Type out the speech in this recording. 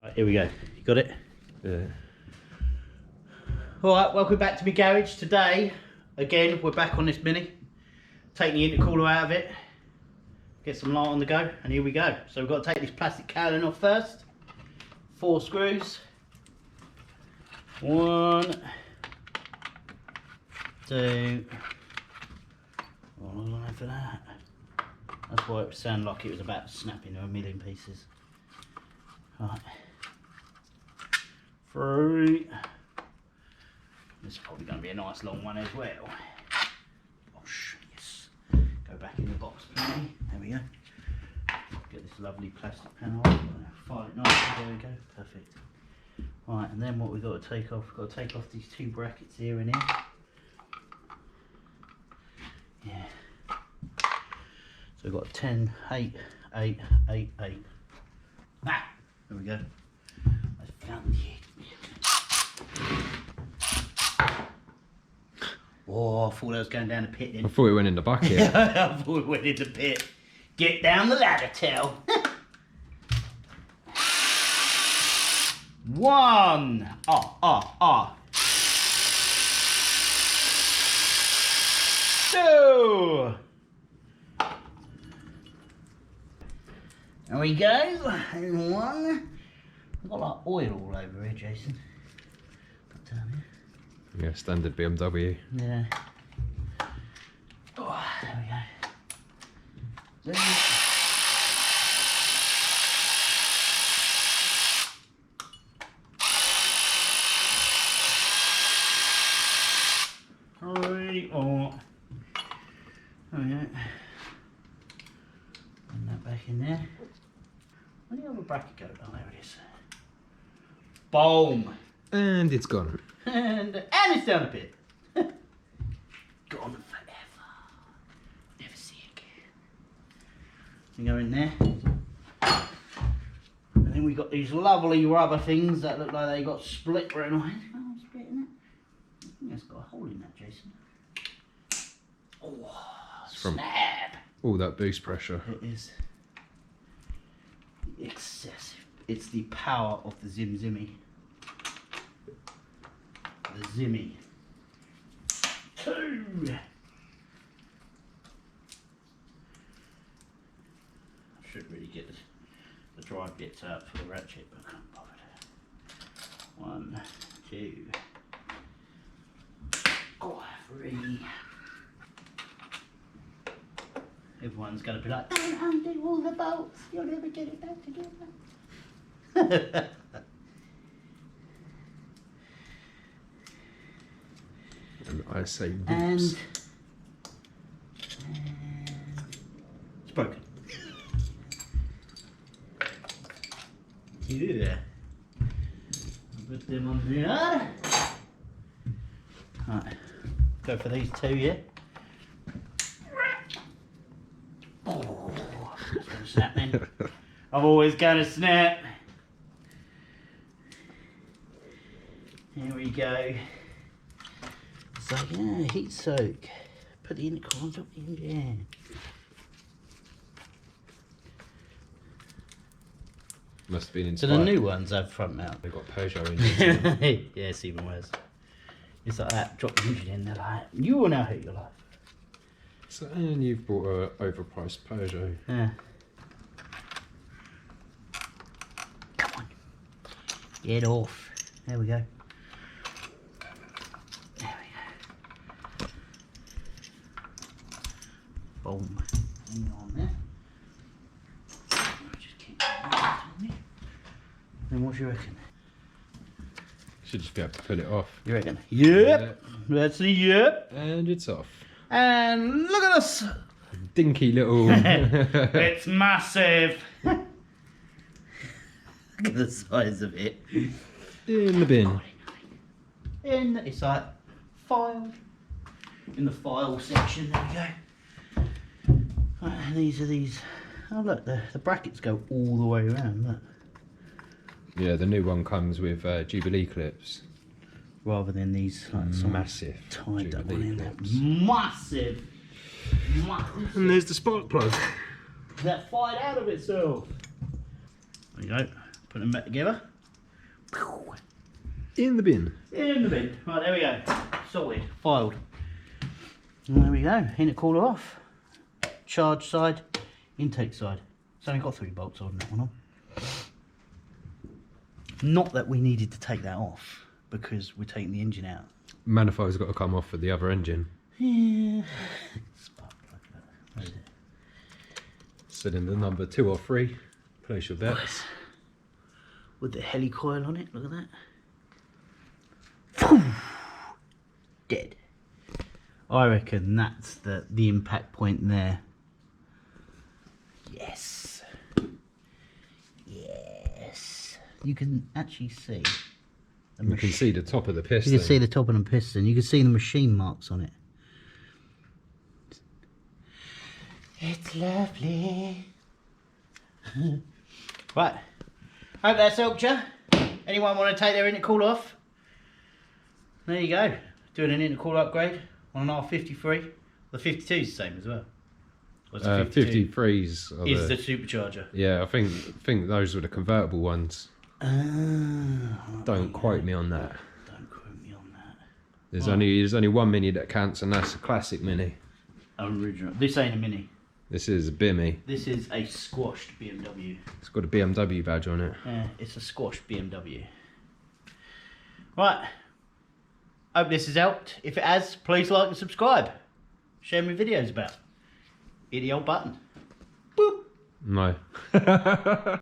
Right, here we go. You got it? Yeah. Alright, welcome back to my garage. Today, again, we're back on this Mini. Taking the intercooler out of it. Get some light on the go, and here we go. So we've got to take this plastic cowling off first. 4 screws. 1, 2. Oh, line for that. That's why it sounded like it was about to snap into a million pieces. Right. 3. This is probably going to be a nice long one as well. Gosh, yes. Go back in the box, please. There we go. Get this lovely plastic panel. File it nicely. There we go. Perfect. Right, and then what we've got to take off, we've got to take off these 2 brackets here and here. Yeah. So we've got 10, 8, 8, 8, 8. Ah! There we go. I found it. Oh, I thought I was going down the pit then. I thought it went in the bucket. I thought it went in the pit. Get down the ladder, Tel. 1. Ah. 2. There we go. And 1. I've got like oil all over here, Jason. Put down here. Yeah, standard BMW. Yeah. Oh, there we go. There we go. Put that back in there. Where did the other bracket go? Oh, there it is. Boom! And it's gone. And it's down a bit. Gone forever. Never see again. We go in there. And then we got these lovely rubber things that look like they got split right away. Oh, split in it. I think it's got a hole in that, Jason. Oh, snap! All that boost pressure. It is excessive. It's the power of the Zimmy. The Zimmy 2. I should really get the drive bits out for the ratchet, but I can't bother. 1, 2, 3. Everyone's going to be like, don't undo all the bolts, you'll never get it back together. And I say boops. And it's broken. Yeah. Put them on there. Right. Go for these 2, yeah? Oh, that's going to snap then. I'm always going to snap. Here we go. It's like, yeah, heat soak. Put the intercooler on top of the engine. Must have been So inspired. the new ones have front mount. They've got Peugeot engines. Yeah, it's even worse. It's like that, drop the engine in, they're like, you will now hate your life. So, and you've bought a overpriced Peugeot. Yeah. Come on. Get off. There we go. There we go. Boom. Hang on there. Just keep that on me. Then what do you reckon? Should just be able to pull it off. You reckon? Yep. That's the yep. And it's off. And look at us. Dinky little. It's massive. Look at the size of it. In the bin. It's like file. In the file section, there we go. Right, and these are these. Oh look, the brackets go all the way around. Look. Yeah, the new one comes with Jubilee clips. Rather than these like Massive tied up Jubilee in there. clips. Massive. And there's the spark plug. That fired out of itself. There you go. Put them back together. In the bin. In the bin. Right, there we go. Sorted. Filed. And there we go. Intercooler off. Charge side. Intake side. It's only got 3 bolts on that one on. Not that we needed to take that off because we're taking the engine out. Manifold's got to come off for the other engine. Yeah. Spark plug that. Where is it? Cylinder number 2 or 3. Place your bets. With the helicoil on it, look at that. Dead. I reckon that's the impact point there. Yes. Yes. You can actually see. You can see the top of the piston. You can see the top of the piston. You can see the machine marks on it. It's lovely. Right. Hope that's helped you. Anyone want to take their intercooler off? There you go. Doing an intercooler upgrade on an R53. The 52 is the same as well. 53s is the supercharger. Yeah, I think those were the convertible ones. Don't quote me on that. Don't quote me on that. There's only one Mini that counts, and that's a classic Mini. Original. This ain't a Mini. This is a Bimmy. This is a squashed BMW. It's got a BMW badge on it. Yeah, it's a squashed BMW. Right. Hope this has helped. If it has, please like and subscribe. Share me videos about. Hit the old button. Boop. No.